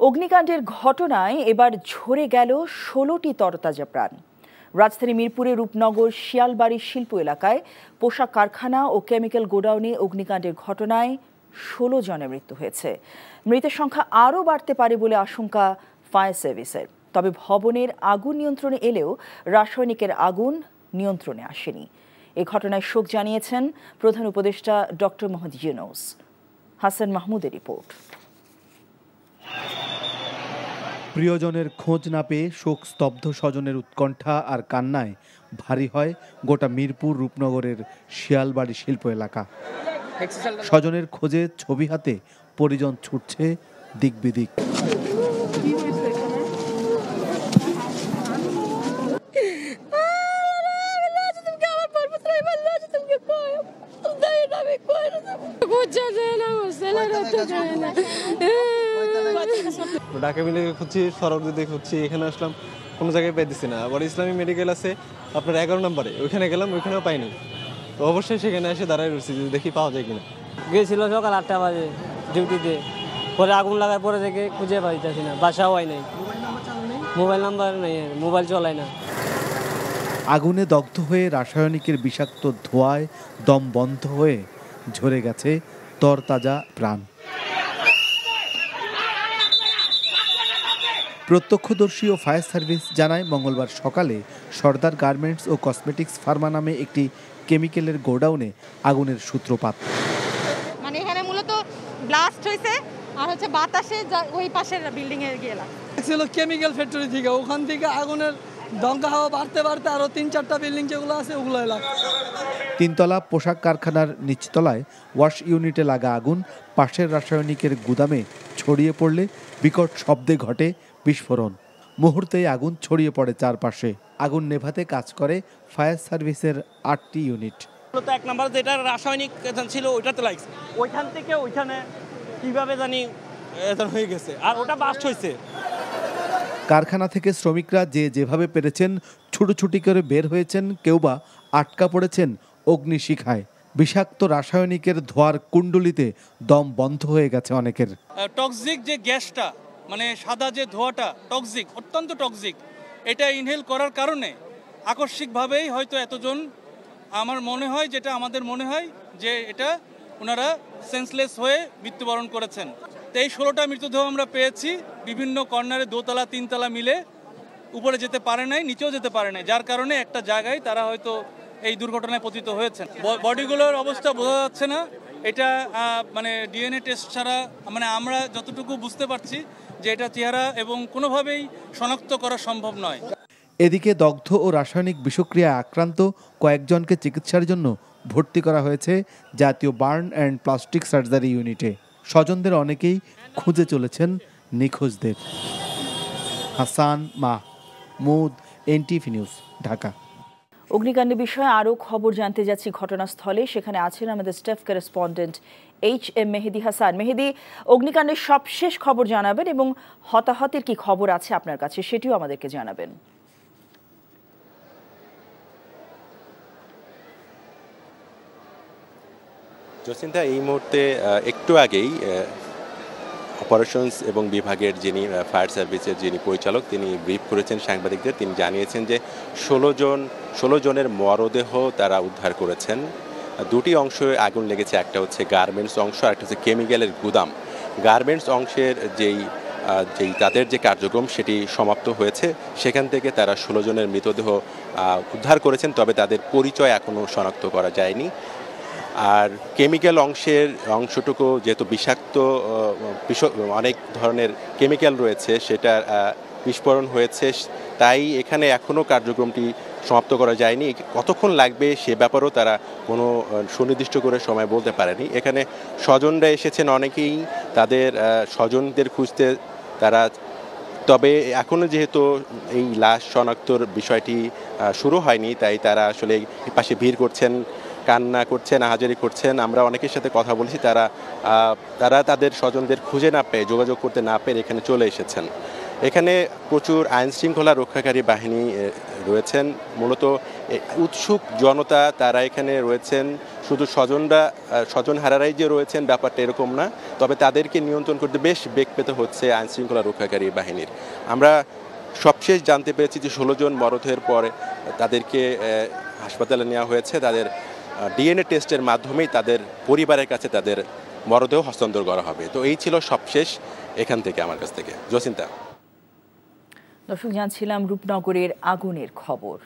অগ্নিকাণ্ডের ঘটনায় এবার ঝরে গেল ১৬টি তরতাজা প্রাণ। রাজধানী মিরপুরের রূপনগর শিয়ালবাড়ি শিল্প এলাকায় পোশাক কারখানা ও কেমিক্যাল গোডাউনে অগ্নিকাণ্ডের ঘটনায় ১৬ জনের মৃত্যু হয়েছে। মৃতের সংখ্যা আরও বাড়তে পারে বলে আশঙ্কা ফায়ার সার্ভিসের। তবে ভবনের আগুন নিয়ন্ত্রণে এলেও রাসায়নিকের আগুন নিয়ন্ত্রণে আসেনি। এ ঘটনায় শোক জানিয়েছেন প্রধান উপদেষ্টা ডক্টর মোহাম্মদ ইউনূস। হাসান মাহমুদের রিপোর্ট। প্রিয়জনের খোঁজ না পেয়ে শোক স্তব্ধ স্বজনের উৎকণ্ঠা আর কান্নায় ভারী হয় গোটা মিরপুর রূপনগরের শিয়ালবাড়ি শিল্প এলাকা। স্বজনের খোঁজে ছবি হাতে পরিজন ছুটছে দিক বিদিক। ঢাকা মেডিকেল খুঁজছি, সরবদিকে খুঁজছি, এখানে আসলাম কোনো জায়গায় পাইতেছি না। আবার ইসলামী মেডিকেল আছে আপনার 11 নম্বরে, ওইখানে গেলাম, ওইখানেও পাইনি। তো অবশ্যই সেখানে এসে দাঁড়ায় রয়েছি যদি দেখি পাওয়া যায় কিনা। গিয়েছিল সকাল 8টা বাজে ডিউটিতে, পরে আগুন লাগার পরে থেকে খুঁজে পাইতেছি না, বাসাও হয় নাই, মোবাইল নাম্বার নেই, মোবাইল চলায় না। আগুনে দগ্ধ হয়ে রাসায়নিকের বিষাক্ত ধোঁয়ায় দম বন্ধ হয়ে ঝরে গেছে তরতাজা প্রাণ। প্রত্যক্ষদর্শী ও ফায়ার সার্ভিস জানায় মঙ্গলবার সকালে সর্দার গার্মেন্টস ও কসমেটিক্স ফার্মা নামে একটি কেমিক্যালের গোডাউনে আগুনের সূত্রপাত। মানে এখানে মূলত ব্লাস্ট হয়েছে আর হচ্ছে বাতাসে ওই পাশের বিল্ডিং এর গিয়ে ছিল কেমিক্যাল ফ্যাক্টরি থেকে, ওখান থেকে আগুনের দঙ্গা হাওয়া বাড়তে বাড়তে আরো 3-4টা বিল্ডিং যেগুলো আছে ওগুলো লাগছে। 3তলা পোশাক কারখানার নিচতলায় ওয়াশ ইউনিটে লাগা আগুন পাশের রাসায়নিকের গুদামে ছড়িয়ে পড়লে বিকট শব্দে ঘটে বিস্ফোরণ। মুহূর্তেই আগুন ছড়িয়ে পড়ে চারপাশে। আগুন নেভাতে কাজ করে ফায়ার সার্ভিসের 8টি ইউনিট। এক নম্বর যেটা রাসায়নিক ছিল ওইটাতে লাগছে, ওইখান থেকে ওইখানে কিভাবে জানি হয়ে গেছে, আর ওটা বাস্ট হয়েছে। কারখানা থেকে শ্রমিকরা যেভাবে পেরেছেন ছুটোছুটি করে বের হয়েছেন, কেউ বা আটকা পড়েছেন অগ্নিশিখায়। বিষাক্ত রাসায়নিকের ধোঁয়ার কুণ্ডলিতে দম বন্ধ হয়ে গেছে অনেকের। টক্সিক যে গ্যাসটা, মানে সাদা যে ধোঁয়াটা টক্সিক, অত্যন্ত টক্সিক, এটা ইনহেল করার কারণে আকস্মিকভাবেই হয়তো এতজন, আমার মনে হয়, যেটা আমাদের মনে হয় যে এটা ওনারা সেন্সলেস হয়ে মৃত্যুবরণ করেছেন। তো এই 16টা মৃতদেহ আমরা পেয়েছি। বিভিন্ন কর্নারে 2তলা 3তলা মিলে উপরে যেতে পারে নাই, নিচেও যেতে পারে নাই, যার কারণে একটা জায়গায় তারা হয়তো এই দুর্ঘটনায় পতিত হয়েছেন। বডিগুলোর অবস্থা বোঝা যাচ্ছে না, এটা মানে ডিএনএ টেস্ট ছাড়া, মানে আমরা যতটুকু বুঝতে পারছি যে এটা চেহারা এবং কোনোভাবেই শনাক্ত করা সম্ভব নয়। এদিকে দগ্ধ ও রাসায়নিক বিষক্রিয়ায় আক্রান্ত কয়েকজনকে চিকিৎসার জন্য ভর্তি করা হয়েছে জাতীয় বার্ন অ্যান্ড প্লাস্টিক সার্জারি ইউনিটে। স্বজনদের অনেকেই খুঁজে চলেছেন নিখোঁজদের। Hasan Mahmud, NTV news, Dhaka. অগ্নিকাণ্ডের বিষয়ে আরও খবর জানতে যাচ্ছি ঘটনাস্থলে। সেখানে আছেন আমাদের staff correspondent HM Mehedi Hasan. মেহেদি, অগ্নিকাণ্ডের সবশেষ খবর জানাবেন এবং হতাহতের কি খবর আছে আপনার কাছে সেটিও আমাদেরকে জানাবেন। জসিন্তা, এই মুহূর্তে একটু আগেই অপারেশনস এবং বিভাগের যিনি ফায়ার সার্ভিসের যিনি পরিচালক, তিনি ব্রিফ করেছেন সাংবাদিকদের। তিনি জানিয়েছেন যে 16 জনের মরদেহ তারা উদ্ধার করেছেন। 2টি অংশে আগুন লেগেছে, একটা হচ্ছে গার্মেন্টস অংশ আর একটা হচ্ছে কেমিক্যালের গুদাম। গার্মেন্টস অংশের যেই তাদের যে কার্যক্রম সেটি সমাপ্ত হয়েছে, সেখান থেকে তারা 16 জনের মৃতদেহ উদ্ধার করেছেন, তবে তাদের পরিচয় এখনও শনাক্ত করা যায়নি। আর কেমিক্যাল অংশটুকু যেহেতু বিষাক্ত, অনেক ধরনের কেমিক্যাল রয়েছে, সেটা বিস্ফোরণ হয়েছে, তাই এখানে এখনও কার্যক্রমটি সমাপ্ত করা যায়নি। কতক্ষণ লাগবে সে ব্যাপারেও তারা কোনো সুনির্দিষ্ট করে সময় বলতে পারেনি। এখানে স্বজনরা এসেছেন অনেকেই, তাদের স্বজনদের খুঁজতে তারা, তবে এখনও যেহেতু এই লাশ শনাক্তর বিষয়টি শুরু হয়নি, তাই তারা আসলে এই পাশে ভিড় করছেন, কান্না করছেন, আহাজারি করছেন। আমরা অনেকের সাথে কথা বলেছি, তারা তাদের স্বজনদের খুঁজে না পেয়ে, যোগাযোগ করতে না পেরে এখানে চলে এসেছেন। এখানে প্রচুর আইন শৃঙ্খলা রক্ষাকারী বাহিনী রয়েছেন। মূলত উৎসুক জনতা তারা এখানে রয়েছেন। শুধু স্বজনহারারাই যে রয়েছেন ব্যাপারটা এরকম না, তবে তাদেরকে নিয়ন্ত্রণ করতে বেশ বেগ পেতে হচ্ছে আইন শৃঙ্খলা রক্ষাকারী বাহিনীর। আমরা সবশেষ জানতে পেরেছি যে 16 জন মরদেহের পরে তাদেরকে হাসপাতালে নেওয়া হয়েছে। তাদের ডিএনএ টেস্টের মাধ্যমেই তাদের পরিবারের কাছে তাদের মরদেহ হস্তান্তর করা হবে। তো এই ছিল সবশেষ এখান থেকে আমার কাছ থেকে। জসিন্তা। দর্শক, জানছিলাম রূপনগরের আগুনের খবর।